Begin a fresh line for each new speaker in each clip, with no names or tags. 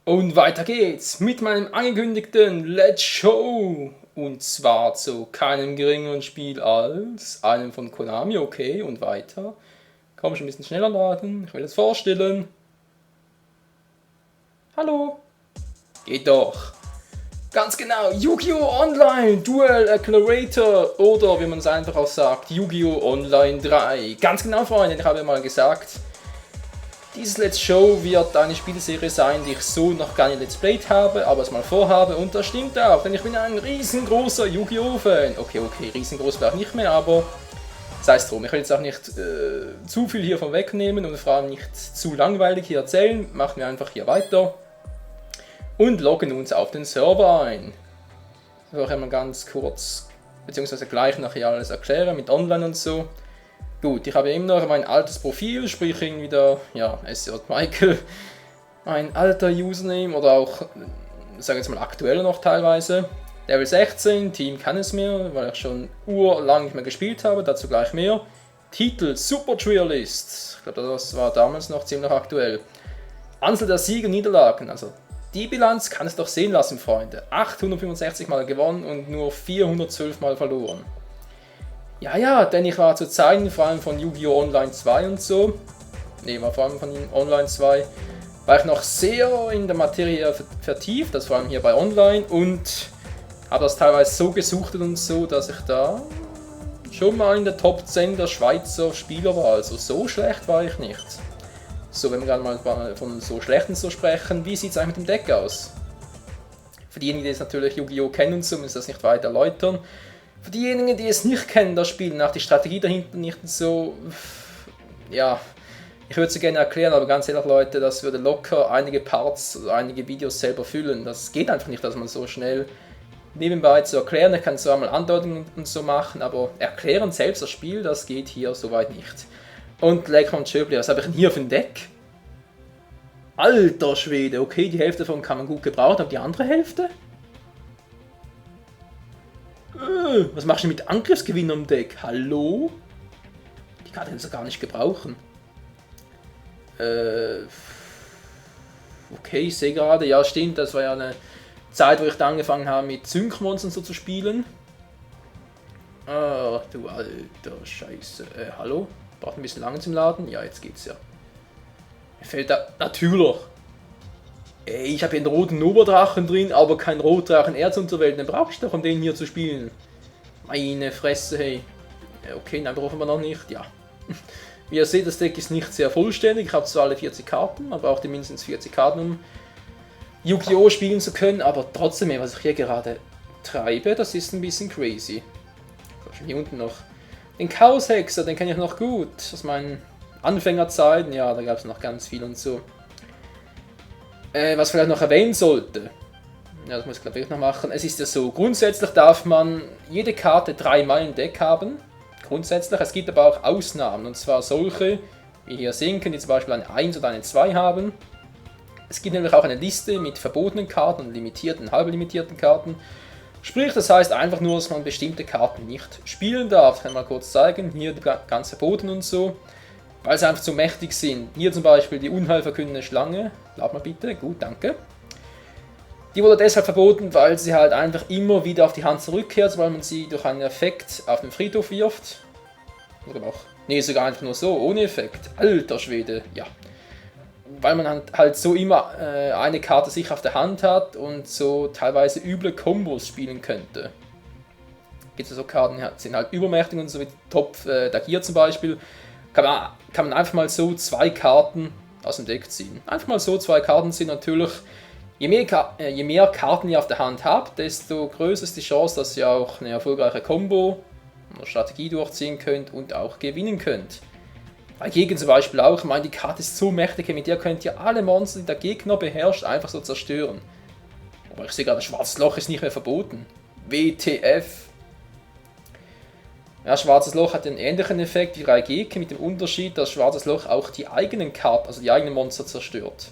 Und weiter geht's mit meinem angekündigten Let's Show. Und zwar zu keinem geringeren Spiel als einem von Konami, okay, und weiter. Komm schon ein bisschen schneller laden, ich will es vorstellen. Hallo? Geht doch. Ganz genau, Yu-Gi-Oh! Online Duel Accelerator oder wie man es einfach auch sagt, Yu-Gi-Oh! Online 3. Ganz genau, Freunde, ich habe ja mal gesagt, dieses Let's Show wird eine Spielserie sein, die ich so noch gar nicht Let's Played habe, aber es mal vorhabe und das stimmt auch, denn ich bin ein riesengroßer Yu-Gi-Oh! Fan. Okay, riesengroß vielleicht nicht mehr, aber sei es drum. Ich will jetzt auch nicht zu viel hier vorwegnehmen und vor allem nicht zu langweilig hier erzählen. Machen wir einfach hier weiter und loggen uns auf den Server ein. Ich will auch einmal ganz kurz, beziehungsweise gleich nachher alles erklären mit Online und so. Gut, ich habe immer noch mein altes Profil, sprich irgendwie der, SJ Michael, mein alter Username oder auch, sagen wir jetzt mal aktueller noch teilweise. Level 16, Team kann es mir, weil ich schon urlang nicht mehr gespielt habe, dazu gleich mehr. Titel Super Trialist, ich glaube das war damals noch ziemlich aktuell. Anzahl der Siege und Niederlagen, also die Bilanz kann es doch sehen lassen, Freunde. 865 Mal gewonnen und nur 412 Mal verloren. Ja, denn ich war zu Zeiten vor allem von Yu-Gi-Oh! Online 2 und so, war vor allem von Online 2, war ich noch sehr in der Materie vertieft, das vor allem hier bei Online und habe das teilweise so gesuchtet und so, dass ich da schon mal in der Top 10 der Schweizer Spieler war, also so schlecht war ich nicht. So, wenn wir gerade mal von so schlechten so sprechen, wie sieht es eigentlich mit dem Deck aus? Für diejenigen, die jetzt natürlich Yu-Gi-Oh! Kennen und so, muss ich das nicht weiter erläutern. Für diejenigen, die es nicht kennen, das Spiel, nach die Strategie dahinter nicht so, ich würde es gerne erklären, aber ganz ehrlich Leute, das würde locker einige Parts, also einige Videos selber füllen. Das geht einfach nicht, dass man so schnell nebenbei zu erklären, ich kann so einmal Andeutungen und so machen, aber erklären selbst das Spiel, das geht hier soweit nicht. Und lecker und Schöbli, was habe ich denn hier für ein Deck? Alter Schwede, okay, die Hälfte davon kann man gut gebrauchen, aber die andere Hälfte? Was machst du mit Angriffsgewinn am Deck? Hallo? Die Karte kannst du gar nicht gebrauchen. Okay, ich sehe gerade, ja stimmt, das war ja eine Zeit, wo ich da angefangen habe mit Sync-Monstern so zu spielen. Ah, du alter Scheiße. Hallo? Braucht ein bisschen lange zum Laden? Ja, jetzt geht's ja. Mir fällt da natürlich. Ich habe hier einen roten Oberdrachen drin, aber keinen Rotdrachen Erzunterwelt. Den brauche ich doch, um den hier zu spielen. Meine Fresse, hey. Okay, nein, brauchen wir noch nicht. Ja. Wie ihr seht, das Deck ist nicht sehr vollständig. Ich habe zwar alle 40 Karten, man braucht mindestens 40 Karten, um Yu-Gi-Oh! Spielen zu können, aber trotzdem, was ich hier gerade treibe, das ist ein bisschen crazy. Hier unten noch den Chaos-Hexer, den kenne ich noch gut. Aus meinen Anfängerzeiten, ja, da gab es noch ganz viel und so. Was ich vielleicht noch erwähnen sollte, ja, das muss ich glaube ich noch machen, es ist ja so, grundsätzlich darf man jede Karte 3-mal im Deck haben, grundsätzlich, es gibt aber auch Ausnahmen, und zwar solche, wie hier sehen könnt, die zum Beispiel eine 1 oder eine 2 haben. Es gibt nämlich auch eine Liste mit verbotenen Karten und limitierten, halblimitierten Karten. Sprich, das heißt einfach nur, dass man bestimmte Karten nicht spielen darf. Ich kann mal kurz zeigen, hier die ganz verboten und so, weil sie einfach zu mächtig sind. Hier zum Beispiel die unheilverkündende Schlange, lad mal bitte, gut, danke. Die wurde deshalb verboten, weil sie halt einfach immer wieder auf die Hand zurückkehrt, weil man sie durch einen Effekt auf den Friedhof wirft. Oder auch, sogar einfach nur so, ohne Effekt. Alter Schwede, ja. Weil man halt so immer eine Karte sich auf der Hand hat und so teilweise üble Kombos spielen könnte. Gibt es so Karten, die sind halt übermächtig und so wie Top Dagir zum Beispiel, kann man einfach mal so 2 Karten aus dem Deck ziehen. Einfach mal so 2 Karten ziehen, natürlich, je mehr Karten ihr auf der Hand habt, desto größer ist die Chance, dass ihr auch eine erfolgreiche Combo oder Strategie durchziehen könnt und auch gewinnen könnt. Bei Gegner zum Beispiel auch, ich meine, die Karte ist so mächtig, mit der könnt ihr alle Monster, die der Gegner beherrscht, einfach so zerstören. Aber ich sehe gerade, Schwarzes Loch ist nicht mehr verboten. WTF. Ja, Schwarzes Loch hat einen ähnlichen Effekt wie Raigeki, mit dem Unterschied, dass Schwarzes Loch auch die eigenen Karten, also die eigenen Monster zerstört.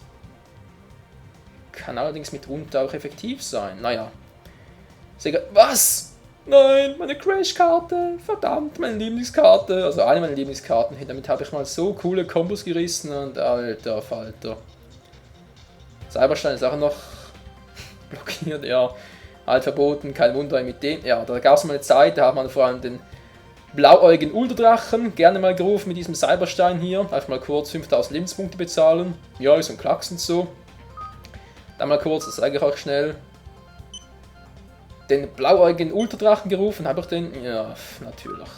Kann allerdings mitunter auch effektiv sein. Naja. Was? Nein, meine Crash-Karte, verdammt, meine Lieblingskarte, also eine meiner Lieblingskarten, damit habe ich mal so coole Kombos gerissen und alter Falter. Cyberstein ist auch noch blockiert, ja. Halt verboten, kein Wunder mit dem. Ja, da gab es mal eine Zeit, da hat man vor allem den blauäugigen Ultradrachen gerne mal gerufen mit diesem Cyberstein hier. Einfach mal kurz 5000 Lebenspunkte bezahlen. Ja, ist so ein Klacksend so. Dann mal kurz, das sage ich auch schnell. Den blauäugigen Ultradrachen gerufen, habe ich den? Ja, natürlich.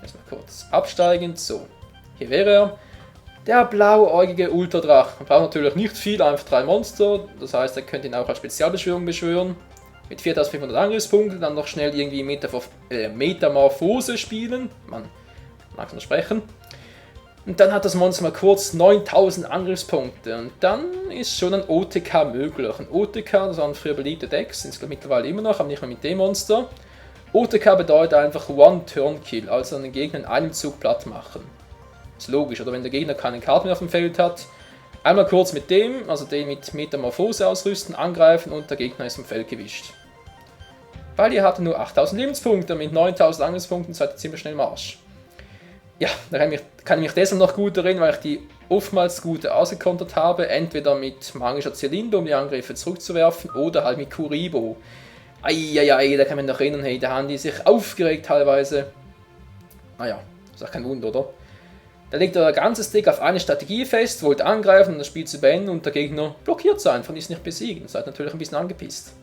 Erstmal kurz absteigend, so. Hier wäre er. Der blauäugige Ultradrache. Man braucht natürlich nicht viel, einfach 3 Monster. Das heißt, ihr könnt ihn auch als Spezialbeschwörung beschwören. Mit 4500 Angriffspunkten, dann noch schnell irgendwie Metamorphose spielen. Man mag es noch sprechen. Und dann hat das Monster mal kurz 9000 Angriffspunkte. Und dann ist schon ein OTK möglich. Ein OTK, das waren früher beliebte Decks, sind es mittlerweile immer noch, aber nicht mehr mit dem Monster. OTK bedeutet einfach One-Turn-Kill, also einen Gegner in einem Zug platt machen. Ist logisch, oder wenn der Gegner keine Karten mehr auf dem Feld hat, einmal kurz mit dem, also den mit Metamorphose ausrüsten, angreifen und der Gegner ist vom Feld gewischt. Weil ihr hatte nur 8000 Lebenspunkte, mit 9000 Angriffspunkten seid ihr ziemlich schnell im Arsch. Ja, da kann ich mich deshalb noch gut erinnern, weil ich die oftmals gut ausgekontert habe, entweder mit magischer Zylinder, um die Angriffe zurückzuwerfen, oder halt mit Kuribo. Eieiei, da kann man noch erinnern, hey, da haben die sich aufgeregt teilweise. Naja, ist auch kein Wunder, oder? Da legt euer ganzes Deck auf eine Strategie fest, wollt angreifen, um das Spiel zu beenden und der Gegner blockiert sein, von ist nicht besiegen. Seid natürlich ein bisschen angepisst.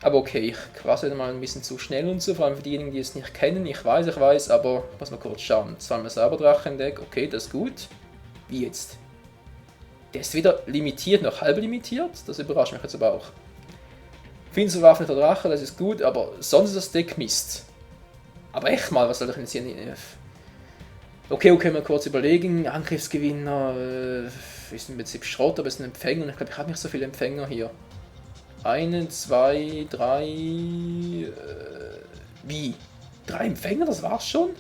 Aber okay, ich quasi mal ein bisschen zu schnell und so, vor allem für diejenigen, die es nicht kennen. Ich weiß, aber muss mal kurz schauen. Zweimal Cyberdrache im Deck, okay, das ist gut. Wie jetzt? Der ist wieder limitiert, noch halb limitiert, das überrascht mich jetzt aber auch. Finsterwaffneter Drache, das ist gut, aber sonst ist das Deck Mist. Aber echt mal, was soll ich denn jetzt hier nicht... Okay, mal kurz überlegen. Angriffsgewinner ist im Prinzip Schrott, aber es ist ein Empfänger und ich glaube, ich habe nicht so viele Empfänger hier. 1, 2, 3. Wie? 3 Empfänger, das war's schon?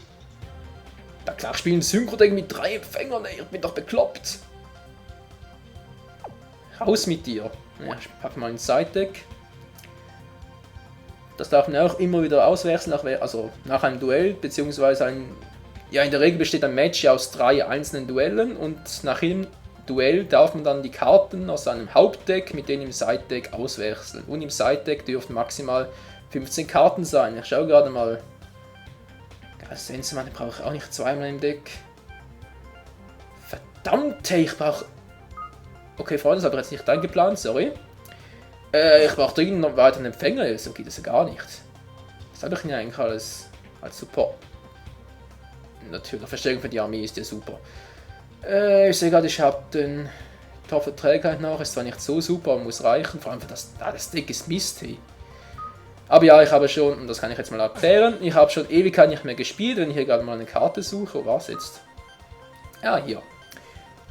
Na klar, ich spiele ein Synchro-Deck mit 3 Empfängern, ey, ich bin doch bekloppt. Raus mit dir. Ja, ich packe mal ein Side-Deck. Das darf man auch immer wieder auswechseln, also nach einem Duell, beziehungsweise ein. Ja, in der Regel besteht ein Match aus 3 einzelnen Duellen und nach jedem Duell darf man dann die Karten aus seinem Hauptdeck mit denen im Side-Deck auswechseln. Und im Side-Deck dürften maximal 15 Karten sein. Ich schaue gerade mal. Sensemann brauche ich auch nicht zweimal im Deck. Verdammt, ich brauche... Okay, Freunde, das habe ich jetzt nicht eingeplant, sorry. Ich brauche dringend noch weiter einen Empfänger, so geht es ja gar nicht. Das habe ich nicht eigentlich alles als Support. Natürlich, Verstärkung für die Armee ist ja super. Ich sehe gerade, ich habe den Torverträglichkeit noch, ist zwar nicht so super, aber muss reichen, vor allem für das Deck ist Mist, hey. Aber ja, ich habe schon, und das kann ich jetzt mal erklären, ich habe schon Ewigkeit nicht mehr gespielt, wenn ich hier gerade mal eine Karte suche, wo war es jetzt? Ja, hier.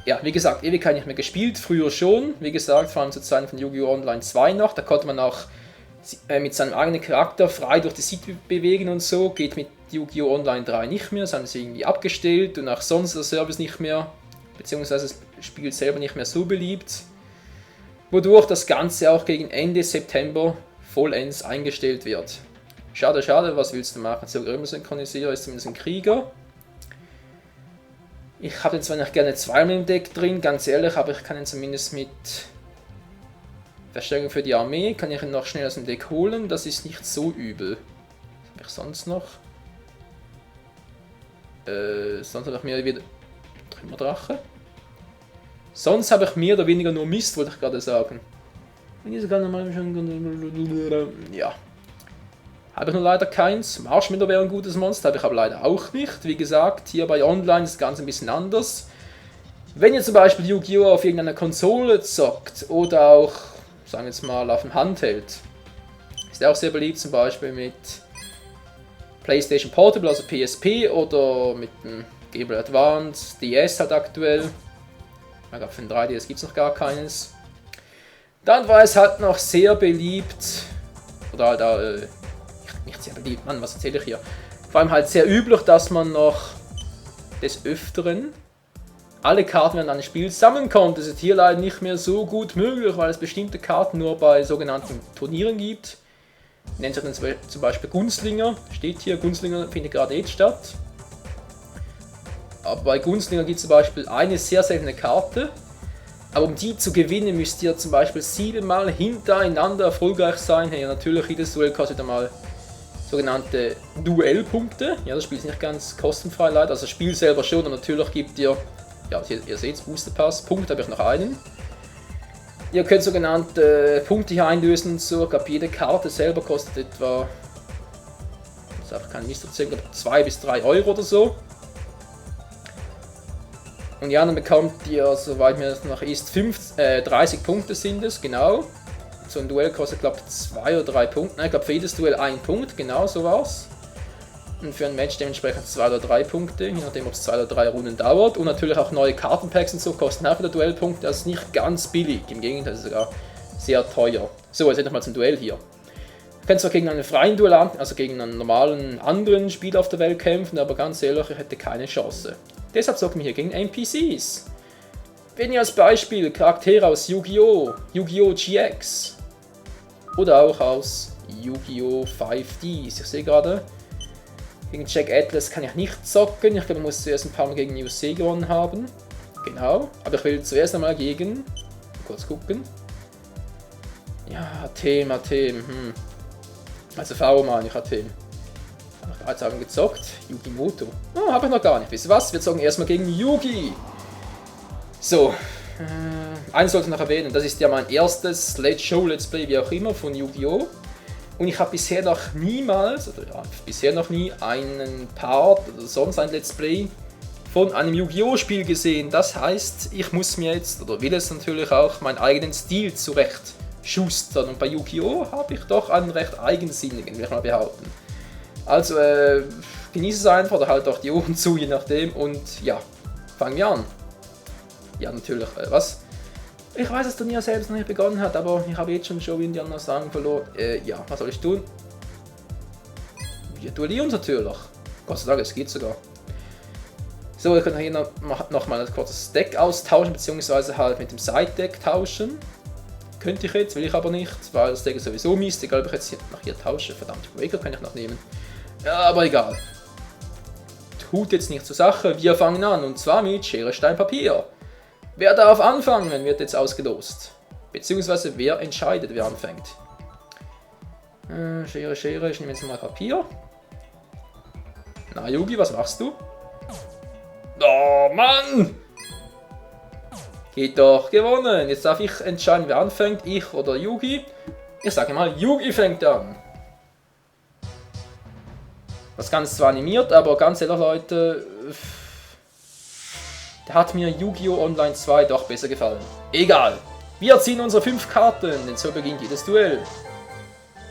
Ja, wie gesagt, Ewigkeit nicht mehr gespielt, früher schon, wie gesagt, vor allem zu Zeiten von Yu-Gi-Oh! Online 2 noch, da konnte man auch mit seinem eigenen Charakter frei durch die City bewegen und so, geht mit Yu-Gi-Oh! Online 3 nicht mehr, das haben sie irgendwie abgestellt und auch sonst der Service nicht mehr, beziehungsweise das Spiel selber nicht mehr so beliebt, wodurch das Ganze auch gegen Ende September vollends eingestellt wird. Schade, schade, was willst du machen? Sogar immer synchronisieren, ist zumindest ein Krieger. Ich habe den zwar nicht gerne zweimal im Deck drin, ganz ehrlich, aber ich kann ihn zumindest mit Verstärkung für die Armee, kann ich ihn noch schnell aus dem Deck holen, das ist nicht so übel. Was habe ich sonst noch? Sonst habe ich mir wieder Trümmerdrache. Sonst habe ich mehr oder weniger nur Mist, wollte ich gerade sagen. Ja. Habe ich nur leider keins. Marshmallow wäre ein gutes Monster, habe ich aber leider auch nicht. Wie gesagt, hier bei Online ist das Ganze ein bisschen anders. Wenn ihr zum Beispiel Yu-Gi-Oh! Auf irgendeiner Konsole zockt oder auch, sagen wir jetzt mal, auf dem Handheld, ist er auch sehr beliebt, zum Beispiel mit PlayStation Portable, also PSP, oder mit dem Game Boy Advance, DS halt aktuell. Ich glaube, für den 3DS gibt es noch gar keines. Dann war es halt noch sehr beliebt, oder halt nicht sehr beliebt, Mann, was erzähle ich hier? Vor allem halt sehr üblich, dass man noch des Öfteren alle Karten während eines Spiels sammeln konnte. Das ist hier leider nicht mehr so gut möglich, weil es bestimmte Karten nur bei sogenannten Turnieren gibt. Nennt sich dann zum Beispiel Gunstlinger, steht hier, Gunstlinger findet gerade jetzt statt. Aber bei Gunstlinger gibt es zum Beispiel eine sehr seltene Karte. Aber um die zu gewinnen, müsst ihr zum Beispiel 7 Mal hintereinander erfolgreich sein. Hey, natürlich, jedes Duell kostet einmal sogenannte Duellpunkte. Ja, das Spiel ist nicht ganz kostenfrei leider. Also das Spiel selber schon, und natürlich gibt ihr, ja, ihr seht es, Booster Pass, Punkt habe ich noch einen. Ihr könnt sogenannte Punkte hier einlösen und so. Ich glaube, jede Karte selber kostet etwa, ich darf keinen Mist erzählen, 2 bis 3 Euro oder so. Und ja, dann bekommt ihr, soweit mir das noch ist, 30 Punkte sind es, genau. So ein Duell kostet, glaube ich, 2 oder 3 Punkte. Nein, ich glaube, für jedes Duell 1 Punkt, genau so war's. Und für ein Match dementsprechend 2 oder 3 Punkte, je nachdem, ob es 2 oder 3 Runden dauert. Und natürlich auch neue Kartenpacks und so kosten auch wieder Duellpunkte. Das ist nicht ganz billig, im Gegenteil, das ist sogar sehr teuer. So, jetzt nochmal zum Duell hier. Ihr könnt zwar gegen einen freien Duellanten, also gegen einen normalen anderen Spieler auf der Welt kämpfen, aber ganz ehrlich, ich hätte keine Chance. Deshalb zocken wir hier gegen NPCs. Wenn ihr als Beispiel Charaktere aus Yu-Gi-Oh!, Yu-Gi-Oh! GX oder auch aus Yu-Gi-Oh! 5Ds. Ich sehe gerade, gegen Jack Atlas kann ich nicht zocken. Ich glaube, ich muss zuerst ein paar Mal gegen UC gewonnen haben. Genau, aber ich will zuerst einmal gegen, kurz gucken. Ja, Athen. Also V-Man, ich Athen. Jetzt haben wir gezockt. Yugimoto. Oh, habe ich noch gar nicht. Wisst ihr was? Wir zocken erstmal gegen Yugi. So. Eines sollte ich noch erwähnen. Das ist ja mein erstes Let's Show, Let's Play, wie auch immer, von Yu-Gi-Oh! Und ich habe bisher noch niemals, oder ja, bisher noch nie, einen Part oder sonst ein Let's Play von einem Yu-Gi-Oh! Spiel gesehen. Das heißt, ich muss mir jetzt, oder will es natürlich auch, meinen eigenen Stil zurecht schustern. Und bei Yu-Gi-Oh! Habe ich doch einen recht eigensinnigen, will ich mal behaupten. Also genieße es einfach oder halt auch die Ohren zu, je nachdem. Und ja, fangen wir an. Ja, natürlich, was? Ich weiß, dass das Turnier selbst noch nicht begonnen hat, aber ich habe jetzt schon Show Indianer sagen verloren. Ja, was soll ich tun? Wir duellieren natürlich. Gott sei Dank, es geht sogar. So, wir können hier noch mal ein kurzes Deck austauschen, beziehungsweise halt mit dem Side-Deck tauschen. Könnte ich jetzt, will ich aber nicht, weil das Deck ist sowieso mies, egal ob ich jetzt nach hier tausche. Verdammt, Breaker kann ich noch nehmen. Ja, aber egal. Tut jetzt nicht zur Sache, wir fangen an, und zwar mit Schere, Stein, Papier. Wer darf anfangen, wird jetzt ausgelost. Beziehungsweise wer entscheidet, wer anfängt. Schere, ich nehme jetzt mal Papier. Na Yugi, was machst du? Oh Mann! Geht doch, gewonnen. Jetzt darf ich entscheiden, wer anfängt, ich oder Yugi. Ich sage mal, Yugi fängt an. Das Ganze zwar animiert, aber ganz ehrlich Leute, da hat mir Yu-Gi-Oh! Online 2 doch besser gefallen. Egal, wir ziehen unsere 5 Karten, denn so beginnt jedes Duell.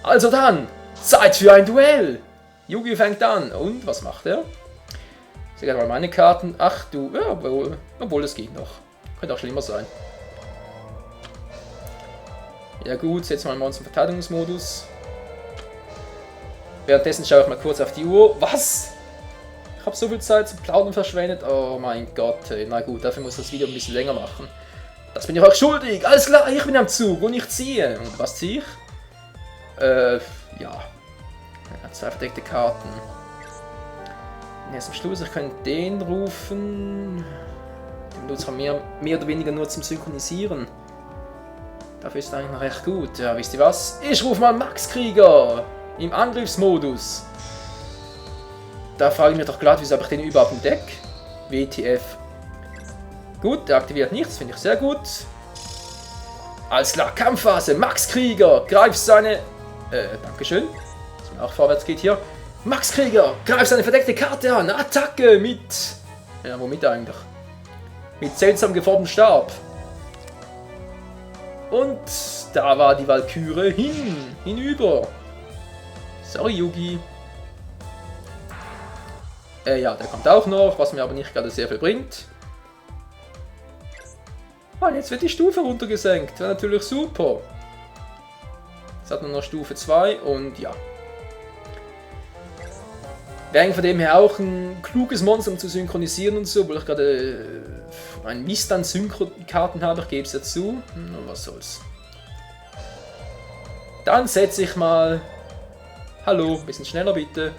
Also dann, Zeit für ein Duell! Yugi fängt an, und was macht er? Ich sehe mal meine Karten. Ach du, ja, obwohl es geht noch. Könnte auch schlimmer sein. Ja gut, setzen wir mal unseren Verteidigungsmodus. Währenddessen schaue ich mal kurz auf die Uhr. Was? Ich habe so viel Zeit zum Plaudern verschwendet. Oh mein Gott. Na gut, dafür muss ich das Video ein bisschen länger machen. Das bin ich auch schuldig. Alles klar, ich bin am Zug und ich ziehe. Und was ziehe ich? Ja. 2 verdeckte Karten. Jetzt am Schluss, ich kann den rufen. Den benutze ich mehr oder weniger nur zum Synchronisieren. Dafür ist es eigentlich noch recht gut. Ja, wisst ihr was? Ich rufe mal Max Krieger im Angriffsmodus. Da frage ich mich doch gerade, wieso habe ich den überhaupt im Deck? WTF. Gut, der aktiviert nichts, finde ich sehr gut. Alles klar, Kampfphase, Max Krieger, greift seine... Dankeschön. Dass man auch vorwärts geht hier. Max Krieger, greift seine verdeckte Karte an, Attacke mit... Ja, womit eigentlich? Mit seltsam geformtem Stab. Und da war die Walküre hinüber. Sorry, Yugi. Ja, der kommt auch noch, was mir aber nicht gerade sehr viel bringt. Ah, jetzt wird die Stufe runtergesenkt. Wäre natürlich super. Jetzt hat man noch Stufe 2 und ja. Wäre eigentlich von dem her auch ein kluges Monster, um zu synchronisieren und so, weil ich gerade einen Mist an Synchro-Karten habe, ich gebe es dazu. Was soll's. Dann setze ich mal... Hallo, ein bisschen schneller bitte.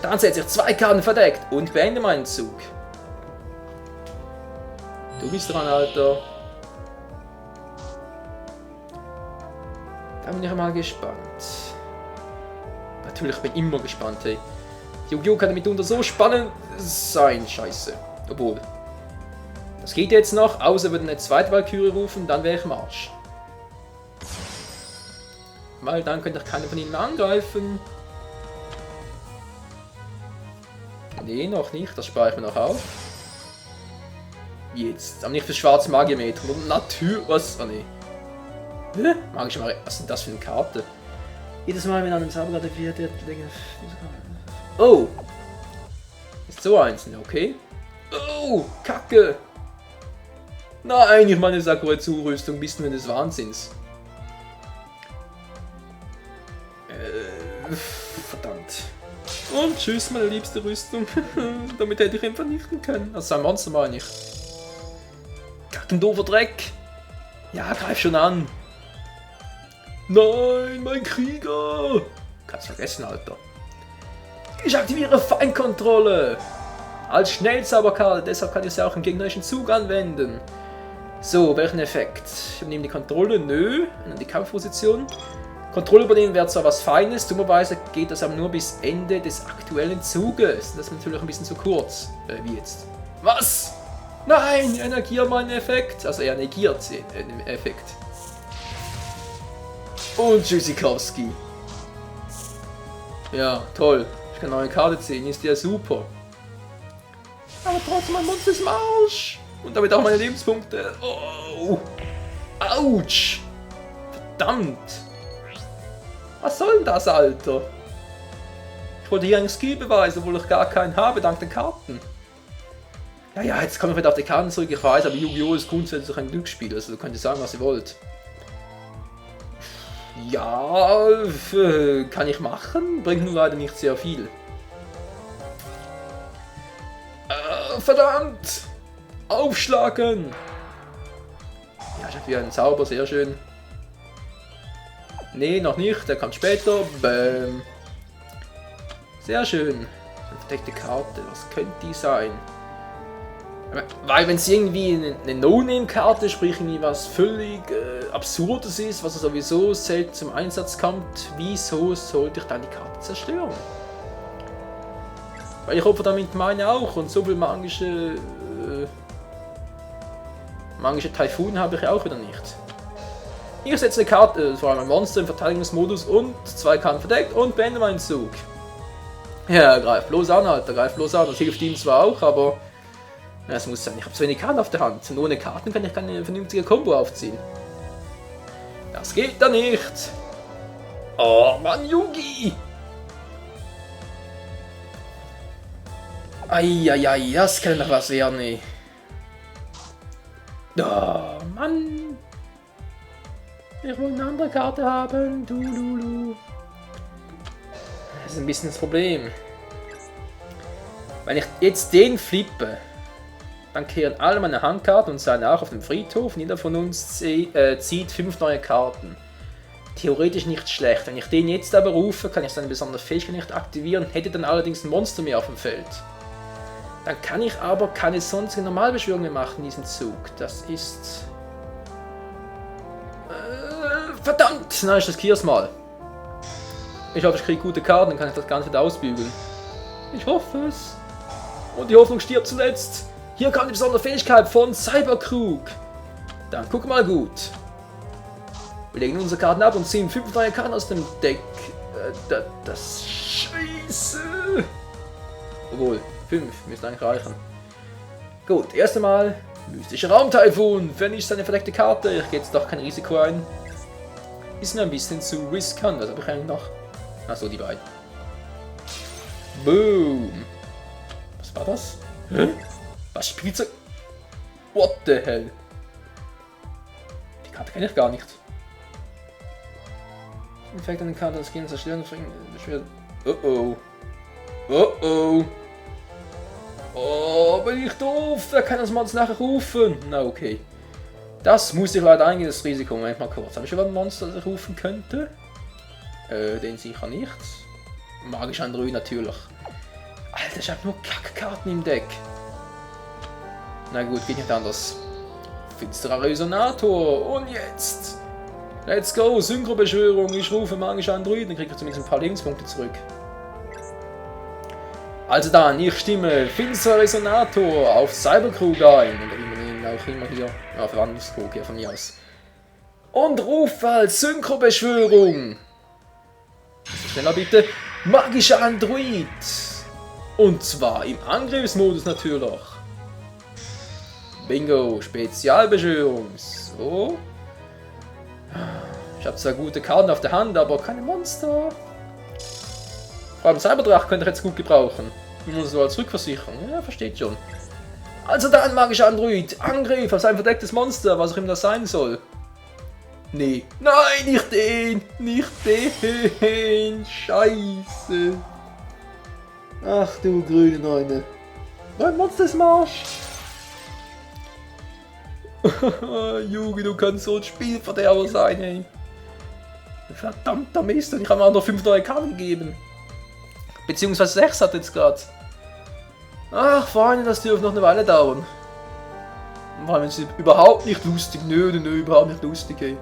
Dann setze ich 2 Karten verdeckt und beende meinen Zug. Du bist dran, Alter. Da bin ich mal gespannt. Natürlich bin ich immer gespannt, hey. Yu-Gi-Oh! Kann mitunter so spannend sein, scheiße. Obwohl. Das geht jetzt noch, außer würden eine zweite Valkyrie rufen, dann wäre ich im Arsch. Weil dann könnte ich keine von ihnen angreifen. Nee, noch nicht, das spare ich mir noch auf. Jetzt, aber nicht fürs schwarze Magiermeter. Natürlich, was? Oh nee. Hä? Magische Magie, was ist denn das für eine Karte? Jedes Mal, wenn einem Zauberer wird, oh! Ist so einzeln, okay. Oh, Kacke! Nein, ich meine Sakurai-Zurüstung, bist du des Wahnsinns. Verdammt. Und tschüss, meine liebste Rüstung. Damit hätte ich ihn vernichten können. Also ein Monster meine ich. Kackendoofer Dreck. Ja, greif schon an. Nein, mein Krieger. Kannst vergessen, Alter. Ich aktiviere Feinkontrolle. Als Schnellzauberkarte, deshalb kann ich sie auch im gegnerischen Zug anwenden. So, welchen Effekt? Ich übernehme die Kontrolle, nö. Und die Kampfposition. Kontrolle übernehmen wäre zwar was Feines, dummerweise geht das aber nur bis Ende des aktuellen Zuges. Das ist natürlich ein bisschen zu kurz, wie jetzt. Was? Nein, er negiert meinen Effekt. Also er negiert den Effekt. Und Tschüssikowski. Ja, toll. Ich kann eine neue Karte ziehen, ist ja super. Aber trotzdem, mein Monster ist im Arsch. Und damit auch meine Lebenspunkte. Oh. Autsch. Verdammt. Was soll denn das, Alter? Ich wollte hier einen Skill beweisen, obwohl ich gar keinen habe, dank den Karten. Ja, jetzt komme ich wieder auf die Karten zurück, ich weiß, aber Yu-Gi-Oh! Ist grundsätzlich ein Glücksspiel, also könnt ihr sagen, was ihr wollt. Ja, kann ich machen, bringt nur leider nicht sehr viel. Verdammt! Aufschlagen! Ja, ich habe wieder einen Zauber, sehr schön. Nee, noch nicht, der kommt später. Bäm. Sehr schön. Eine verdeckte Karte, was könnte die sein? Weil wenn es irgendwie eine No-Name-Karte, sprich irgendwie was völlig Absurdes ist, was sowieso selten zum Einsatz kommt, wieso sollte ich dann die Karte zerstören? Weil ich opfer damit meine auch und so viel magische Taifun habe ich auch wieder nicht. Ich setze eine Karte, vor allem ein Monster im Verteidigungsmodus und 2 Karten verdeckt und beende meinen Zug. Ja, greif bloß an, Alter, greif bloß an. Das hilft ihm zwar auch, aber es muss sein. Ich habe zu wenig Karten auf der Hand. Und ohne Karten kann ich keine vernünftige Combo aufziehen. Das geht da nicht. Oh Mann, Yugi! Eieiei, das kann doch was werden, ey. Oh Mann. Ich will eine andere Karte haben. Das ist ein bisschen das Problem. Wenn ich jetzt den flippe, dann kehren alle meine Handkarten und seine auch auf dem Friedhof. Jeder von uns zieht 5 neue Karten. Theoretisch nicht schlecht. Wenn ich den jetzt aber rufe, kann ich seine besondere Fähigkeit nicht aktivieren, hätte dann allerdings ein Monster mehr auf dem Feld. Dann kann ich aber keine sonstige Normalbeschwörung mehr machen in diesem Zug. Das ist... verdammt! Nein, ich riskiere es mal. Ich hoffe, ich kriege gute Karten, dann kann ich das Ganze wieder ausbügeln. Ich hoffe es. Und die Hoffnung stirbt zuletzt. Hier kommt die besondere Fähigkeit von Cyberkrug. Dann guck mal gut. Wir legen unsere Karten ab und ziehen 5 neue Karten aus dem Deck. Das Scheiße. Obwohl, 5 müsste eigentlich reichen. Gut, erst einmal mystischer Raumtaifun. Vernichtet seine verdeckte Karte. Ich gehe jetzt doch kein Risiko ein. Ist mir ein bisschen zu riskant. Was habe ich eigentlich noch? Achso, die beiden. Boom. Was war das? Hä? Was Spielzeug? What the hell? Die Karte kenne ich gar nicht. Effekt an den Karten des Gegners zerstören. Oh oh. Oh oh. Oh, bin ich doof. Wer kann das Monster nachher rufen? Na okay. Das muss ich leider eingehen, das Risiko. Moment mal kurz. Habe ich schon ein Monster, das ich rufen könnte? Den sicher nicht. Magisch Android natürlich. Alter, ich habe nur Kackkarten im Deck. Na gut, geht nicht anders. Finsterer Resonator. Und jetzt Let's go, Synchrobeschwörung, ich rufe magische Androiden, dann kriege ich zumindest ein paar Lebenspunkte zurück. Also dann, ich stimme Finster Resonator auf Cyberkrug ein, oder wie man ihn auch immer hier, ja, Verwandlungskrug hier von mir aus. Und rufe als Synchrobeschwörung. Schneller bitte, magischer Android. Und zwar im Angriffsmodus natürlich. Bingo, Spezialbeschwörung. So. Ich habe zwar gute Karten auf der Hand, aber keine Monster. Vor allem Cyberdrach könnte ich jetzt gut gebrauchen. Nur so als Rückversicherung. Ja, versteht schon. Also dann, magischer Android. Angriff auf sein verdecktes Monster, was auch immer das sein soll. Nee. Nein, nicht den. Nicht den. Scheiße. Ach du grüne Neune. Mein Monster ist Marsch. Junge, du kannst so ein Spielverderber sein, ey. Verdammter Mist, und ich habe mir auch noch 5 neue Karten gegeben. Beziehungsweise 6 hat jetzt gerade. Ach, Freunde, das dürfte noch eine Weile dauern. Vor allem ist es überhaupt nicht lustig. Nö, überhaupt nicht lustig, ey.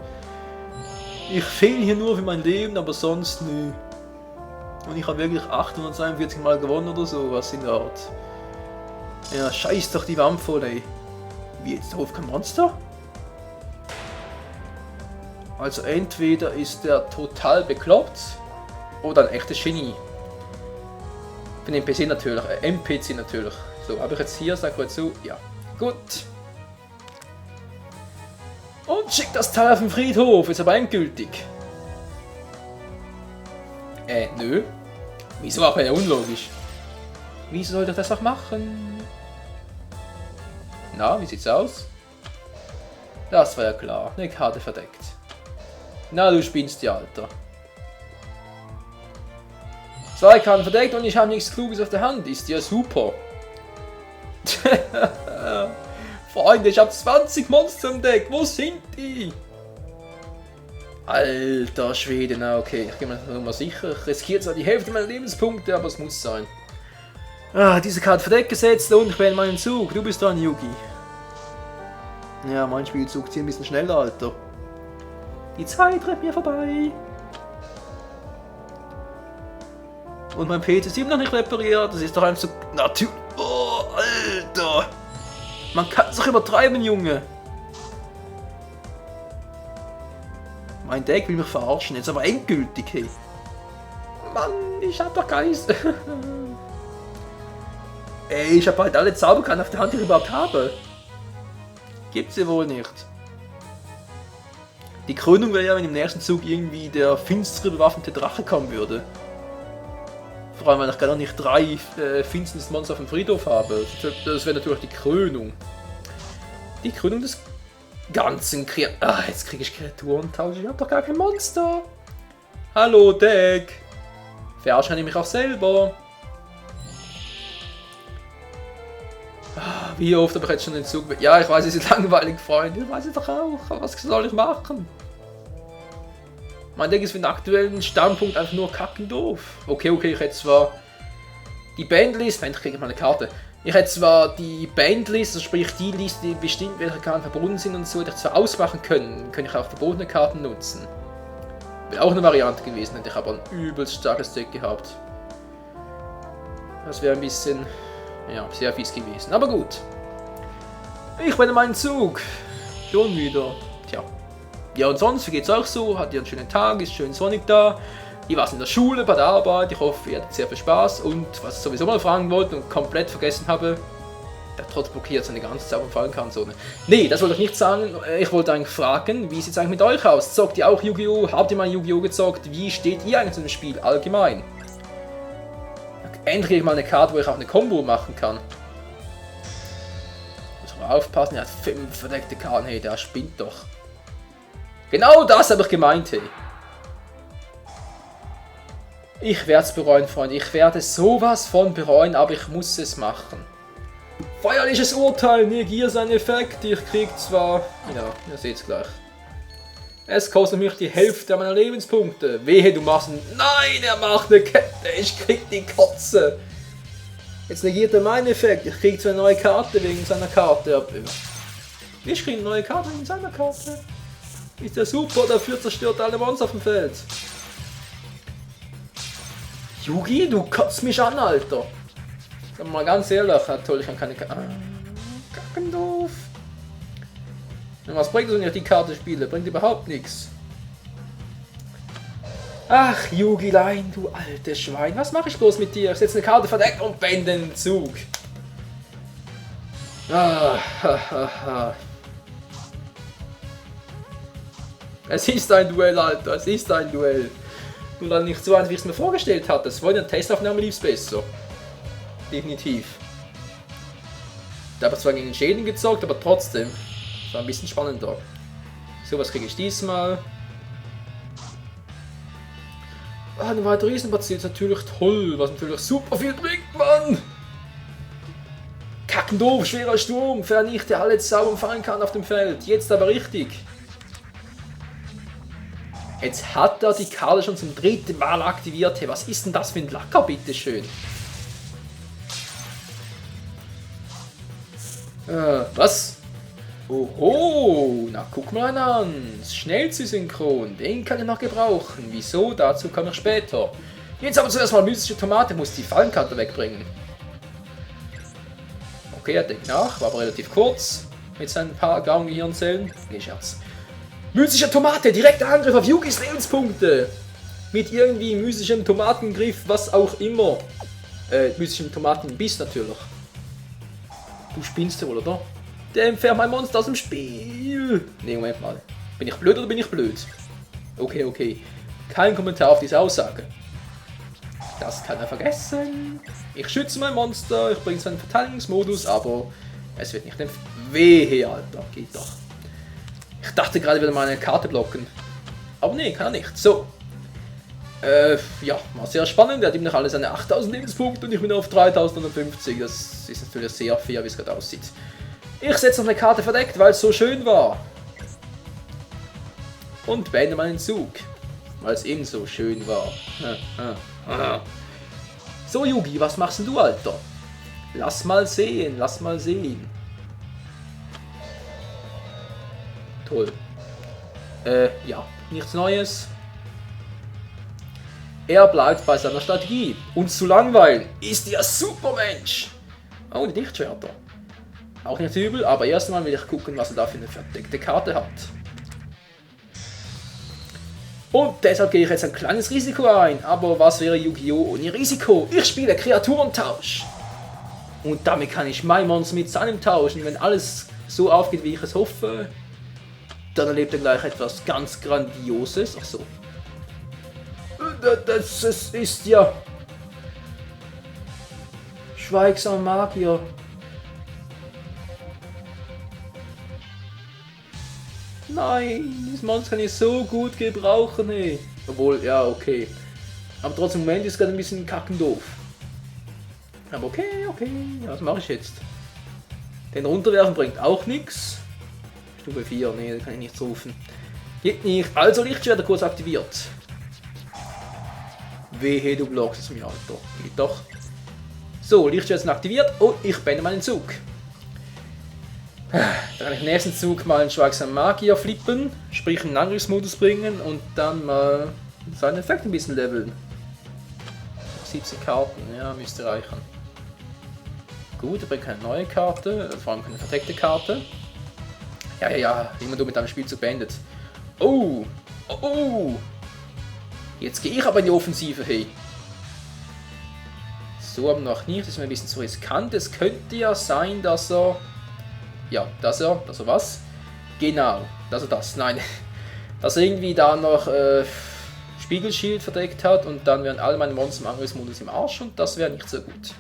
Ich fehle hier nur für mein Leben, aber sonst nö. Und ich habe wirklich 842 Mal gewonnen oder so, was in der Art. Ja, scheiß doch die Wand voll, ey. Wie jetzt auf kein Monster? Also entweder ist der total bekloppt oder ein echtes Genie. Für den PC natürlich, NPC natürlich. So, habe ich jetzt hier, sag mal zu, ja. Gut. Und schick das Teil auf den Friedhof, ist aber endgültig. Nö. Wieso auch ja unlogisch? Wieso sollte ich das auch machen? Na, wie sieht's aus? Das war ja klar, eine Karte verdeckt. Na, du spinnst ja, Alter. 2 Karten verdeckt und ich habe nichts Kluges auf der Hand. Ist ja super. Freunde, ich habe 20 Monster im Deck. Wo sind die? Alter Schwede, na okay. Ich gehe mal sicher. Ich riskiere zwar die Hälfte meiner Lebenspunkte, aber es muss sein. Ah, diese Karte verdeckt gesetzt und ich wähle meinen Zug. Du bist dran, Yugi. Ja, mein Spielzug zieht ein bisschen schneller, Alter. Die Zeit rennt mir vorbei. Und mein PC ist immer noch nicht repariert. Das ist doch einfach so natürlich. Oh, Alter. Man kann es doch übertreiben, Junge. Mein Deck will mich verarschen. Jetzt aber endgültig, hey. Mann, ich hab doch Geist. Ey, ich hab halt alle Zauberkarten auf der Hand, die ich überhaupt habe. Gibt's ja wohl nicht. Die Krönung wäre ja, wenn im nächsten Zug irgendwie der finstere bewaffnete Drache kommen würde. Vor allem, weil ich gerade noch nicht 3 finsteres Monster auf dem Friedhof habe. Das wäre natürlich die Krönung. Die Krönung des ganzen jetzt kriege ich Kreaturentausch. Ich habe doch gar kein Monster. Hallo, Deck. Verarschen ich mich auch selber. Wie oft habe ich jetzt schon den Zug... Ja, ich weiß, es ist langweilig, Freunde. Ich weiß es doch auch. Aber was soll ich machen? Mein Deck ist für den aktuellen Standpunkt einfach nur kackendoof. Okay, ich hätte zwar die Bandlist... Endlich kriege ich mal eine Karte. Ich hätte zwar die Bandlist, also sprich die Liste, die bestimmt welche Karten verbunden sind und so, hätte ich zwar ausmachen können. Könnte ich auch verbotene Karten nutzen. Wäre auch eine Variante gewesen, hätte ich aber ein übelst starkes Deck gehabt. Das wäre ein bisschen... Ja, sehr fies gewesen. Aber gut. Ich bin in meinen Zug. Schon wieder. Tja. Ja, und sonst, wie geht's auch so? Hat ihr einen schönen Tag? Ist schön sonnig da? Ihr wart in der Schule, bei der Arbeit. Ich hoffe, ihr hattet sehr viel Spaß. Und was ich sowieso mal fragen wollte und komplett vergessen habe, der Trotz blockiert seine ganze Zeit auf Fallenkranzone. Nee, das wollte ich nicht sagen. Ich wollte eigentlich fragen, wie sieht es eigentlich mit euch aus? Zockt ihr auch Yu-Gi-Oh? Habt ihr mal Yu-Gi-Oh gezockt? Wie steht ihr eigentlich zu dem Spiel allgemein? Endlich mal eine Karte, wo ich auch eine Combo machen kann. Muss aber aufpassen, er hat 5 verdeckte Karten. Hey, der spinnt doch. Genau das habe ich gemeint, hey. Ich werde es bereuen, Freunde. Ich werde sowas von bereuen, aber ich muss es machen. Feierliches Urteil, negier seinen Effekt. Ich krieg zwar... Ja, ihr seht es gleich. Es kostet mich die Hälfte meiner Lebenspunkte. Wehe, du machst einen... Nein, er macht eine Kette. Ich krieg die Kotze. Jetzt negiert er meinen Effekt. Ich krieg zwar eine neue Karte wegen seiner Karte. Ich krieg eine neue Karte wegen seiner Karte. Ist ja super, dafür zerstört alle Monster auf dem Feld. Yugi, du kotzt mich an, Alter. Sag mal ganz ehrlich, toll, ich kann keine Kacken doof. Und was bringt es, wenn ich die Karte spiele? Bringt überhaupt nichts. Ach, Yugilein, du altes Schwein, was mache ich bloß mit dir? Ich setze eine Karte verdeckt und beende den Zug. Es ist ein Duell, Alter, es ist ein Duell. Und dann nicht so einfach, wie ich es mir vorgestellt hatte. Das war in der Testaufnahme lief es besser. Definitiv. Da habe ich zwar gegen den Schäden gezockt, aber trotzdem. Es war ein bisschen spannender. So, was kriege ich diesmal? Eine weitere Riesenpartie ist natürlich toll, was natürlich super viel bringt, Mann! Kackendoof, schwerer Sturm, vernichte alle Zauber fangen kann auf dem Feld. Jetzt aber richtig. Jetzt hat er die Karte schon zum 3. Mal aktiviert. Hey, was ist denn das für ein Lacker, bitteschön? Was? Oho, na guck mal an. Schnellziehsynchron, den kann ich noch gebrauchen. Wieso? Dazu komme ich später. Jetzt aber zuerst mal mystische Tomate, muss die Fallenkarte wegbringen. Okay, er denkt nach, war aber relativ kurz. Mit seinen paar grauen Gehirnzellen. Nee, Scherz. Mystische Tomate, direkter Angriff auf Yugis Lebenspunkte. Mit irgendwie mystischem Tomatengriff, was auch immer. Mystischem Tomatenbiss natürlich. Du spinnst ja wohl, oder? Der entfernt mein Monster aus dem Spiel. Ne, Moment mal. Bin ich blöd oder bin ich blöd? Okay, okay. Kein Kommentar auf diese Aussage. Das kann er vergessen. Ich schütze mein Monster, ich bringe zwar einen Verteidigungsmodus, aber es wird nicht Wehe, Alter. Geht doch. Ich dachte gerade wieder mal eine Karte blocken. Aber nee, kann er nicht. So. Ja, war sehr spannend. Er hat ihm noch alle seine 8000 Lebenspunkte und ich bin auf 3050. Das ist natürlich sehr fair, wie es gerade aussieht. Ich setze noch eine Karte verdeckt, weil es so schön war. Und beende meinen Zug. Weil es eben so schön war. So, Yugi, was machst denn du, Alter? Lass mal sehen, lass mal sehen. Toll. Ja, nichts Neues. Er bleibt bei seiner Strategie. Uns zu langweilen. Ist ja super, Mensch. Oh, die Lichtschwerter. Auch nicht übel, aber erstmal will ich gucken, was er da für eine verdeckte Karte hat. Und deshalb gehe ich jetzt ein kleines Risiko ein. Aber was wäre Yu-Gi-Oh! Ohne Risiko? Ich spiele Kreaturentausch. Und damit kann ich mein Monster mit seinem tauschen. Wenn alles so aufgeht, wie ich es hoffe, dann erlebt er gleich etwas ganz Grandioses. Ach so. Das ist ja... Schweigsamer Magier. Nein, das Monster kann ich so gut gebrauchen, ey. Obwohl, ja, okay. Aber trotzdem, im Moment ist es gerade ein bisschen kackendoof. Aber okay, okay, ja, was mache ich jetzt? Den runterwerfen bringt auch nichts. Stufe 4, nee, da kann ich nichts rufen. Geht nicht, also Lichtschwerter kurz aktiviert. Wehe, du blockst es mir, Alter. Geht doch. So, Lichtschwerter sind aktiviert und ich beende meinen Zug. Dann kann ich im nächsten Zug mal einen schweigsamen Magier flippen, sprich einen Angriffsmodus bringen und dann mal seinen Effekt ein bisschen leveln. 17 Karten, ja, müsste reichen. Gut, er bringt keine neue Karte, vor allem keine verdeckte Karte. Ja, immer du mit deinem Spielzug beendet. Oh! Jetzt gehe ich aber in die Offensive, hey. So, aber noch nicht, das ist mir ein bisschen zu riskant. Es könnte ja sein, dass er... Ja, dass er was? Genau, dass er das, nein. Dass er irgendwie da noch Spiegelschild verdeckt hat und dann wären alle meine Monster im Angriffsmodus im Arsch und das wäre nicht so gut.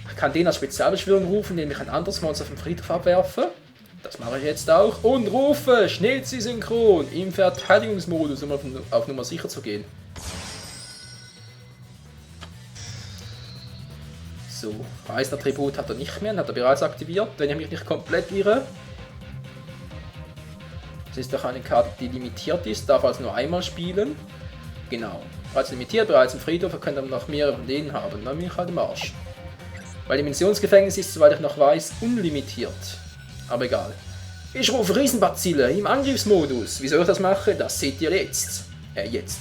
Ich kann den als Spezialbeschwörung rufen, indem ich ein anderes Monster vom Friedhof abwerfe. Das mache ich jetzt auch. Und rufe Schnellziehsynchron im Verteidigungsmodus, um auf Nummer sicher zu gehen. So, Reißattribut hat er nicht mehr, hat er bereits aktiviert, wenn ich mich nicht komplett irre. Das ist doch eine Karte, die limitiert ist, darf also nur einmal spielen. Genau, bereits limitiert, bereits im Friedhof, er könnte noch mehrere von denen haben, dann bin ich halt im Arsch. Weil Dimensionsgefängnis ist, soweit ich noch weiß, unlimitiert. Aber egal. Ich rufe Riesenbazille im Angriffsmodus. Wie soll ich das machen? Das seht ihr jetzt. Jetzt.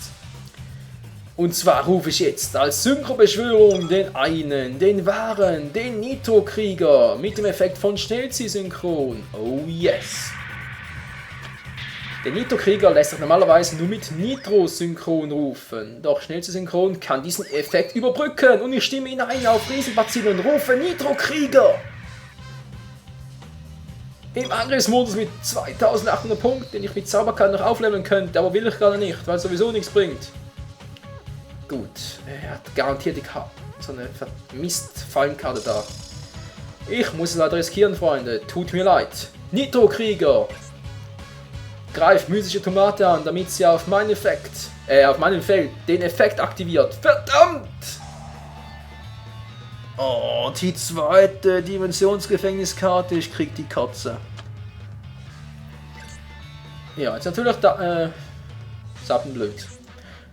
Und zwar rufe ich jetzt als Synchrobeschwörung den wahren, den Nitro-Krieger mit dem Effekt von Schnellziehsynchron. Oh yes. Der Nitro-Krieger lässt sich normalerweise nur mit Nitro-Synchron rufen, doch Schnellziehsynchron kann diesen Effekt überbrücken und ich stimme hinein auf Riesenbazille und rufe Nitro-Krieger. Im Angriffsmodus mit 2800 Punkten, den ich mit Zauberkarten noch aufleveln könnte, aber will ich gerade nicht, weil es sowieso nichts bringt. Gut, er hat garantiert so eine Mist-Fallenkarte da. Ich muss es leider riskieren, Freunde. Tut mir leid. Nitro-Krieger! Greift mystische Tomate an, damit sie auf meinem Feld den Effekt aktiviert. Verdammt! Oh, die zweite Dimensionsgefängniskarte. Ich krieg die Katze. Ja, jetzt natürlich sappenblöd.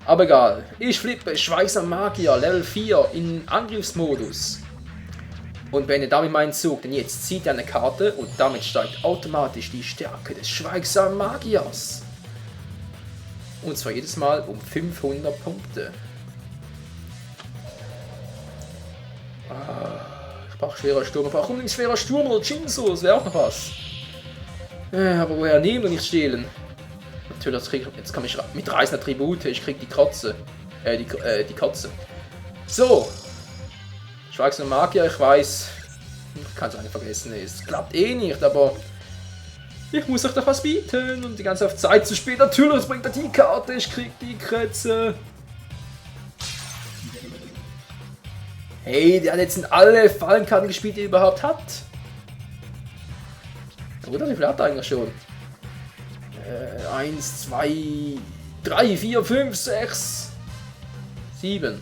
Aber egal. Ich flippe Schweigsamer Magier Level 4 in Angriffsmodus. Und beende damit meinen Zug, denn jetzt zieht er eine Karte und damit steigt automatisch die Stärke des Schweigsamen Magiers. Und zwar jedes Mal um 500 Punkte. Ich brauche schwerer Sturm. Ich brauche unbedingt schwerer Sturm oder Jinzo, das wäre auch noch was. Aber woher nehmen und nicht stehlen? Natürlich, jetzt kann ich mit reißender Tribute, ich krieg die Katze. Die Katze. So. Schweigsamer Magier, ich weiß. Ich kann es eigentlich vergessen, es klappt eh nicht, aber ich muss euch doch was bieten und die ganze Zeit zu spät. Natürlich bringt er die Karte, ich krieg die Kretze. Hey, der hat jetzt in alle Fallenkarten gespielt, die er überhaupt hat. Oder wie viel hat er eigentlich schon? 1, 2, 3, 4, 5, 6, 7.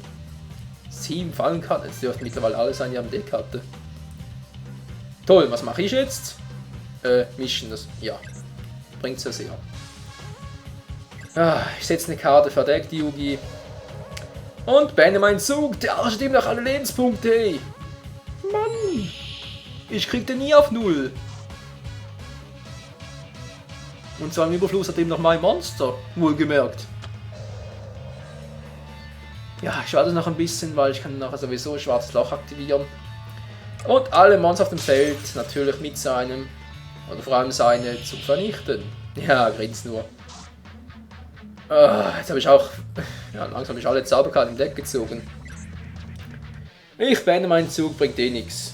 7 Fallenkarten. Es dürften mittlerweile alle sein, die am Deck hatte. Toll, was mache ich jetzt? Mischen, das. Ja. Bringt's ja sehr. Ich setze eine Karte verdeckt, Yugi. Und beende meinen Zug. Der Arsch hat ihm noch alle Lebenspunkte, hey. Mann. Ich krieg den nie auf 0. Und zwar im Überfluss hat ihm noch mein Monster, wohlgemerkt. Ja, ich warte noch ein bisschen, weil ich kann nachher sowieso ein schwarzes Loch aktivieren. Und alle Monster auf dem Feld natürlich mit seinem, oder vor allem seine, zu vernichten. Ja, grinst nur. Jetzt habe ich auch, ja, langsam habe ich alle Zauberkarten im Deck gezogen. Ich beende meinen Zug, bringt eh nichts.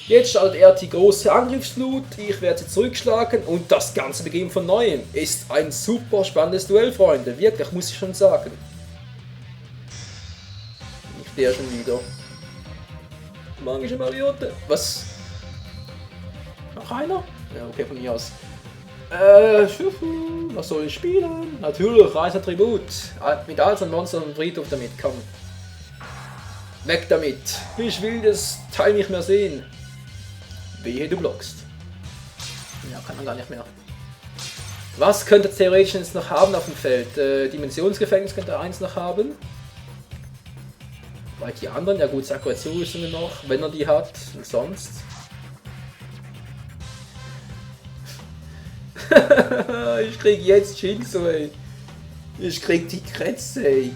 Jetzt startet er die große Angriffsflut, ich werde sie zurückschlagen und das Ganze beginnt von neuem. Ist ein super spannendes Duell, Freunde, wirklich, muss ich schon sagen. Nicht der schon wieder. Magische Mariotte. Was? Noch einer? Ja, okay, von mir aus. Was soll ich spielen? Natürlich, Reiseattribut. Mit all seinen Monstern und Friedhof damit, komm. Weg damit. Ich will das Teil nicht mehr sehen. Wehe, du blockst. Ja, kann man gar nicht mehr. Was könnte theoretisch jetzt noch haben auf dem Feld? Dimensionsgefängnis könnte er eins noch haben. Weil die anderen, ja gut, Sakuratsu-Rüstungen noch, wenn er die hat, und sonst. Ich krieg jetzt Jinzo, ey. Ich krieg die Kretze, ey.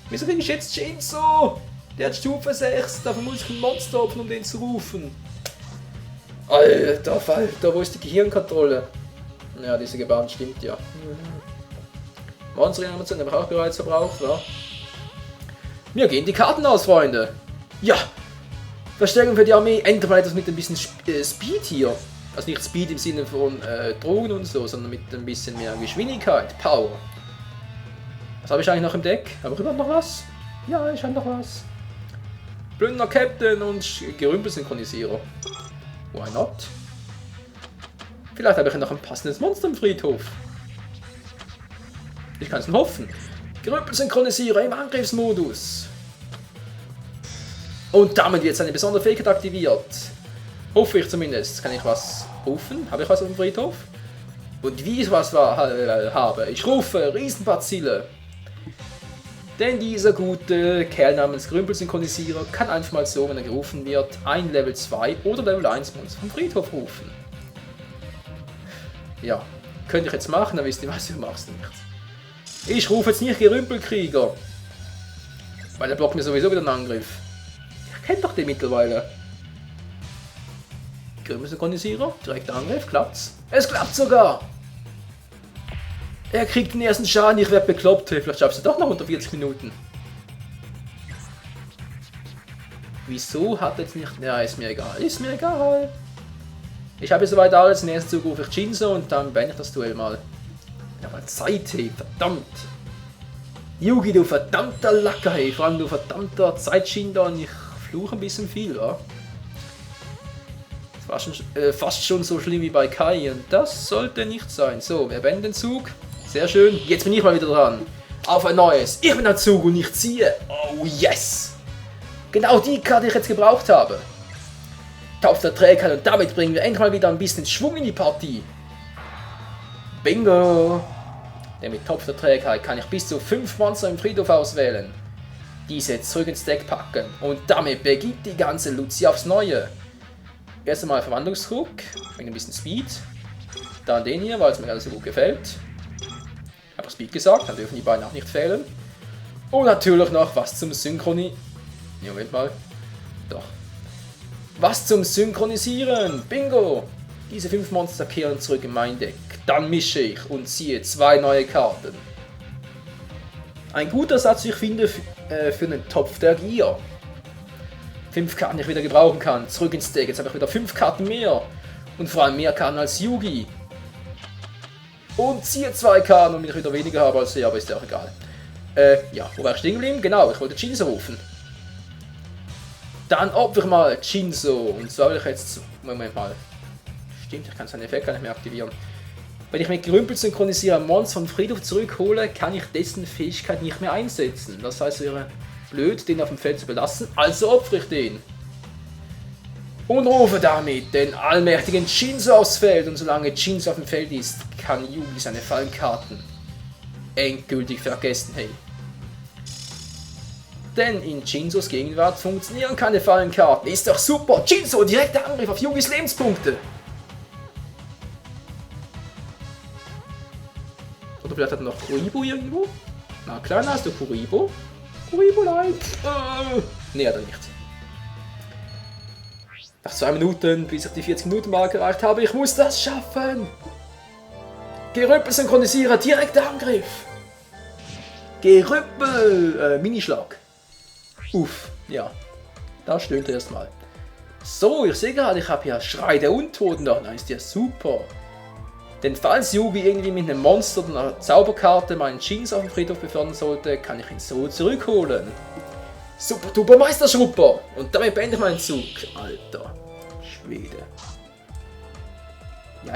Wieso krieg ich jetzt Jinzo? Der hat Stufe 6, dafür muss ich ein Monster opfern, um den zu rufen. Alter Falter, wo ist die Gehirnkontrolle? Ja, diese Gebaren stimmt ja. Monster-Animation habe ich auch bereits verbraucht, ja. Mir gehen die Karten aus, Freunde. Ja, Verstärkung für die Armee, endlich mal etwas mit ein bisschen Speed hier. Also nicht Speed im Sinne von Drogen und so, sondern mit ein bisschen mehr Geschwindigkeit, Power. Was habe ich eigentlich noch im Deck? Habe ich überhaupt noch was? Ja, ich habe noch was. Plünderer Captain und Gerümpelsynchronisierer. Why not? Vielleicht habe ich noch ein passendes Monster im Friedhof. Ich kann es nur hoffen. Gerümpelsynchronisierer im Angriffsmodus. Und damit wird seine besondere Fähigkeit aktiviert. Hoffe ich zumindest. Kann ich was rufen? Habe ich was auf dem Friedhof? Und wie ich was habe. Ich rufe Riesenbazille. Denn dieser gute Kerl namens Gerümpelsynchronisierer kann einfach mal so, wenn er gerufen wird, ein Level 2 oder Level 1 Monster vom Friedhof rufen. Ja, könnte ich jetzt machen, dann wisst ihr was, ich mach's nicht. Ich rufe jetzt nicht Gerümpelkrieger. Weil der blockt mir sowieso wieder einen Angriff. Ich kenne doch den mittlerweile. Gerümpelsynchronisierer, direkter Angriff, klappt's. Es klappt sogar! Er kriegt den ersten Schaden, ich werde bekloppt. Vielleicht schaffst du doch noch unter 40 Minuten. Wieso hat jetzt nicht... Ja, ist mir egal. Ist mir egal. Ich habe soweit alles. Den ersten Zug rufe ich Jinzo und dann beende ich das Duell mal. Aber Zeit, hey, verdammt. Yugi, du verdammter Lacker, hey. Vor allem du verdammter Zeitschinder und ich fluche ein bisschen viel, ja. Das war schon, fast schon so schlimm wie bei Kai und das sollte nicht sein. So, wir beenden den Zug. Sehr schön. Jetzt bin ich mal wieder dran. Auf ein neues. Ich bin am Zug und ich ziehe. Oh yes. Genau die Karte, die ich jetzt gebraucht habe. Topf der Trägheit und damit bringen wir endlich mal wieder ein bisschen Schwung in die Partie. Bingo. Denn mit Topf der Trägheit kann ich bis zu 5 Monster im Friedhof auswählen. Diese zurück ins Deck packen und damit beginnt die ganze Luzi aufs Neue. Erst einmal Verwandlungsdruck, mit ein bisschen Speed. Dann den hier, weil es mir gerade so gut gefällt. Ich habe Speed gesagt, dann dürfen die beiden auch nicht fehlen. Und natürlich noch was zum Moment mal. Doch. Was zum Synchronisieren. Bingo! Diese 5 Monster kehren zurück in mein Deck. Dann mische ich und ziehe 2 neue Karten. Ein guter Satz, ich finde, für einen Topf der Gier. 5 Karten, die ich wieder gebrauchen kann. Zurück ins Deck. Jetzt habe ich wieder 5 Karten mehr. Und vor allem mehr Karten als Yugi. Und ziehe 2 Karten, womit ich wieder weniger habe als er, aber ist ja auch egal. Ja, wo war ich stehen geblieben? Genau, ich wollte Jinzo rufen. Dann opfer ich mal Jinzo. Und zwar will ich jetzt... Moment mal. Stimmt, ich kann seinen Effekt gar nicht mehr aktivieren. Wenn ich mit Gerümpel synchronisiere ein Monster vom Friedhof zurückhole, kann ich dessen Fähigkeit nicht mehr einsetzen. Das heißt, es wäre blöd, den auf dem Feld zu belassen, also opfere ich den. Und rufe damit den allmächtigen Jinzo aufs Feld. Und solange Jinzo auf dem Feld ist, kann Yugi seine Fallenkarten endgültig vergessen, hey. Denn in Jinzos Gegenwart funktionieren keine Fallenkarten. Ist doch super! Jinzo, direkter Angriff auf Yugis Lebenspunkte! Oder vielleicht hat er noch Kuribo irgendwo? Na klar, hast du Kuribo? Kuribo, nein! Nee, hat er nicht. Nach 2 Minuten, bis ich die 40-Minuten-Marke erreicht habe, ich muss das schaffen! Gerümpel synchronisiere, direkter Angriff! Gerümpel, Minischlag. Uff, ja. Da stöhnt er erstmal. So, ich sehe gerade, ich habe ja Schrei der Untoten da. Na, ist ja super. Denn falls Yugi irgendwie mit einem Monster oder einer Zauberkarte meinen Jeans auf dem Friedhof befördern sollte, kann ich ihn so zurückholen. Super duper Meisterschrupper! Und damit beende ich meinen Zug. Alter Schwede.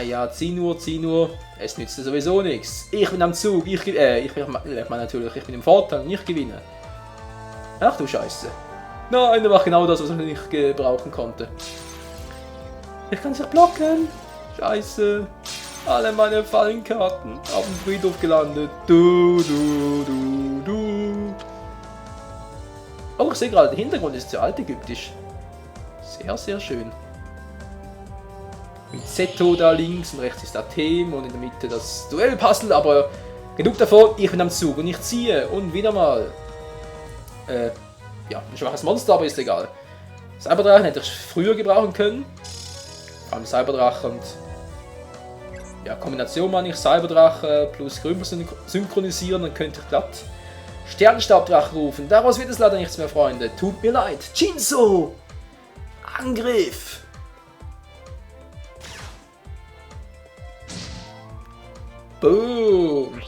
Ja, zieh nur. Es nützt sowieso nichts. Ich bin am Zug. Ich meine natürlich, ich bin im Vorteil. Ich gewinne. Ach du Scheiße. Nein, er macht genau das, was ich nicht gebrauchen konnte. Ich kann sich blocken. Scheiße. Alle meine Fallenkarten auf dem Friedhof gelandet. Du. Oh, ich sehe gerade, der Hintergrund ist sehr altägyptisch. Sehr, sehr schön. Mit Seto da links und rechts ist Athem und in der Mitte das Duell-Puzzle, aber genug davon, ich bin am Zug und ich ziehe und wieder mal. Ja, ein schwaches Monster, aber ist egal. Cyberdrachen hätte ich früher gebrauchen können. Vor allem Cyberdrache und ja, Kombination meine ich, Cyberdrache plus Gerümpel synchronisieren, dann könnte ich glatt Sternenstabdrache rufen. Daraus wird es leider nichts mehr, Freunde. Tut mir leid. Jinzo! Angriff! Boom!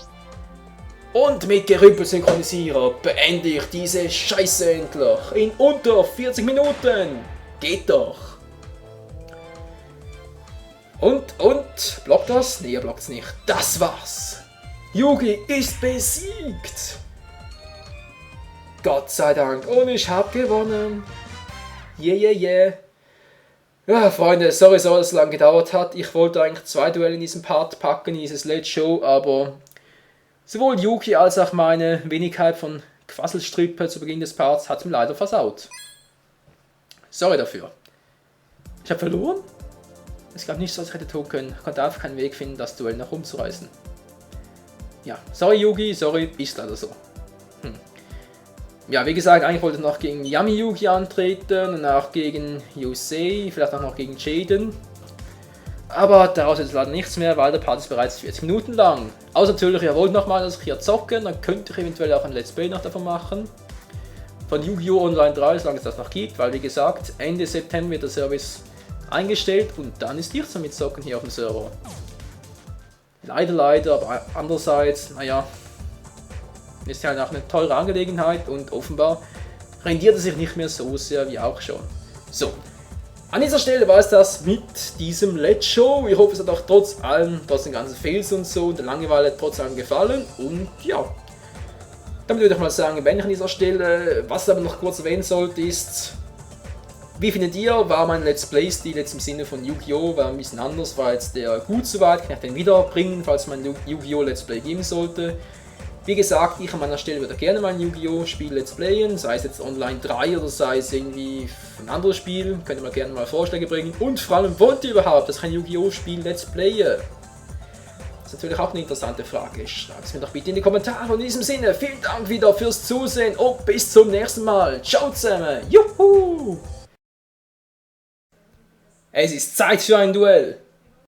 Und mit Gerümpelsynchronisierer beende ich diese Scheiße endlich. In unter 40 Minuten. Geht doch. Und? Blockt das? Nee, er blockt's nicht. Das war's. Yugi ist besiegt. Gott sei Dank. Und ich hab gewonnen. Yeah. Ja, Freunde, sorry, dass es so lange gedauert hat. Ich wollte eigentlich 2 Duelle in diesem Part packen, in dieses Late Show, aber sowohl Yugi als auch meine Wenigkeit von Quasselstrippe zu Beginn des Parts hat es mir leider versaut. Sorry dafür. Ich habe verloren? Es gab nichts, was ich hätte tun können. Ich konnte einfach keinen Weg finden, das Duell noch umzureißen. Ja, sorry Yugi, sorry, ist leider so. Ja, wie gesagt, eigentlich wollte ich noch gegen Yami Yugi antreten und auch gegen Yusei, vielleicht auch noch gegen Jaden. Aber daraus ist leider nichts mehr, weil der Part ist bereits 40 Minuten lang. Außer natürlich, ihr wollt nochmal, dass ich hier zocke, dann könnte ich eventuell auch ein Let's Play noch davon machen. Von Yu-Gi-Oh! Online 3, solange es das noch gibt, weil wie gesagt, Ende September wird der Service eingestellt und dann ist nichts mehr mit Zocken hier auf dem Server. Leider, aber andererseits, naja, ist ja halt auch eine teure Angelegenheit und offenbar rendiert es sich nicht mehr so sehr wie auch schon. So, an dieser Stelle war es das mit diesem Let's Show. Ich hoffe, es hat auch trotz den ganzen Fails und so und der Langeweile trotz allem gefallen. Und ja, damit würde ich mal sagen, wenn ich an dieser Stelle, was ich aber noch kurz erwähnen sollte, ist, wie findet ihr, war mein Let's Play-Stil jetzt im Sinne von Yu-Gi-Oh! War ein bisschen anders, war jetzt der gut soweit, kann ich den wiederbringen, falls mein Yu-Gi-Oh! Let's Play geben sollte. Wie gesagt, ich an meiner Stelle würde gerne mein Yu-Gi-Oh! Spiel Let's Playen, sei es jetzt Online 3 oder sei es irgendwie ein anderes Spiel, könnt ihr mir gerne mal Vorschläge bringen. Und vor allem, wollt ihr überhaupt, dass ich ein Yu-Gi-Oh! Spiel Let's Playe? Das ist natürlich auch eine interessante Frage. Schreibt es mir doch bitte in die Kommentare. Und in diesem Sinne, vielen Dank wieder fürs Zusehen und bis zum nächsten Mal. Ciao zusammen. Juhu! Es ist Zeit für ein Duell.